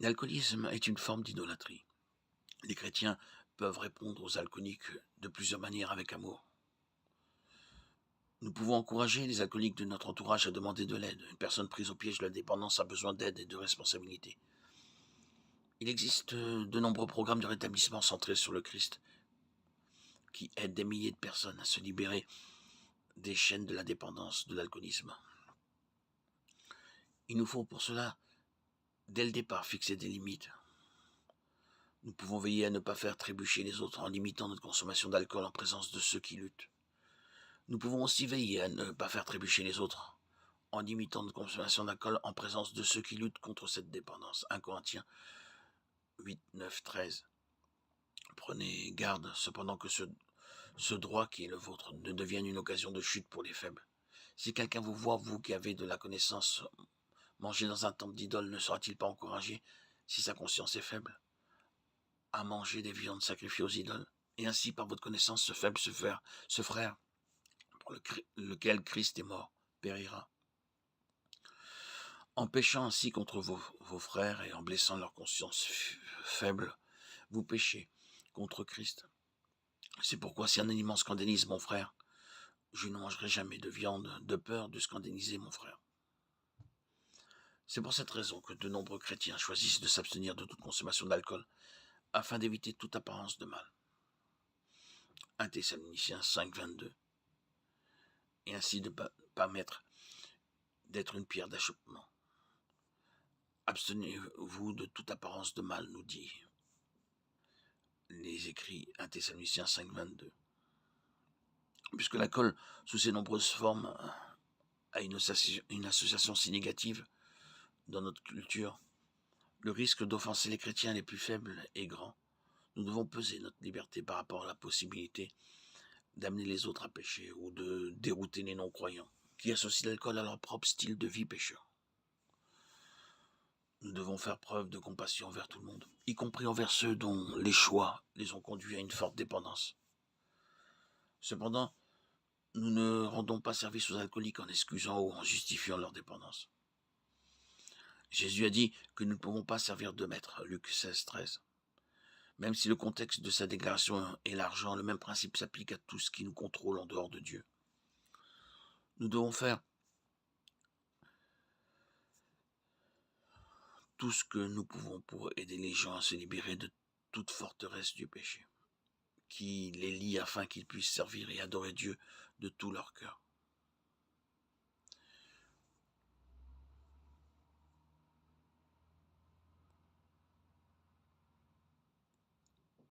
L'alcoolisme est une forme d'idolâtrie. Les chrétiens peuvent répondre aux alcooliques de plusieurs manières avec amour. Nous pouvons encourager les alcooliques de notre entourage à demander de l'aide. Une personne prise au piège de la dépendance a besoin d'aide et de responsabilité. Il existe de nombreux programmes de rétablissement centrés sur le Christ qui aident des milliers de personnes à se libérer des chaînes de la dépendance, de l'alcoolisme. Il nous faut pour cela, dès le départ, fixer des limites. Nous pouvons veiller à ne pas faire trébucher les autres en limitant notre consommation d'alcool en présence de ceux qui luttent. Nous pouvons aussi veiller à ne pas faire trébucher les autres en limitant notre consommation d'alcool en présence de ceux qui luttent contre cette dépendance. 1 Corinthiens 8, 9, 13. Prenez garde cependant que ce droit qui est le vôtre ne devienne une occasion de chute pour les faibles. Si quelqu'un vous voit, vous qui avez de la connaissance, manger dans un temple d'idole, ne sera-t-il pas encouragé, si sa conscience est faible, à manger des viandes sacrifiées aux idoles? Et ainsi, par votre connaissance, ce frère, pour lequel Christ est mort, périra. En péchant ainsi contre vos frères et en blessant leur conscience faible, vous péchez contre Christ. C'est pourquoi si un aliment scandalise mon frère, je ne mangerai jamais de viande de peur de scandaliser mon frère. C'est pour cette raison que de nombreux chrétiens choisissent de s'abstenir de toute consommation d'alcool afin d'éviter toute apparence de mal. 1 Thessaloniciens 5, 22. Et ainsi de ne pas permettre d'être une pierre d'achoppement. Abstenez-vous de toute apparence de mal, nous dit les écrits 1 Thessaloniciens 5, 22. Puisque l'alcool, sous ses nombreuses formes, a une association si négative dans notre culture, le risque d'offenser les chrétiens les plus faibles est grand. Nous devons peser notre liberté par rapport à la possibilité d'amener les autres à pécher ou de dérouter les non-croyants qui associent l'alcool à leur propre style de vie pécheur. Nous devons faire preuve de compassion envers tout le monde, y compris envers ceux dont les choix les ont conduits à une forte dépendance. Cependant, nous ne rendons pas service aux alcooliques en excusant ou en justifiant leur dépendance. Jésus a dit que nous ne pouvons pas servir deux maîtres, Luc 16, 13. Même si le contexte de sa déclaration est l'argent, le même principe s'applique à tout ce qui nous contrôle en dehors de Dieu. Nous devons faire tout ce que nous pouvons pour aider les gens à se libérer de toute forteresse du péché, qui les lie afin qu'ils puissent servir et adorer Dieu de tout leur cœur.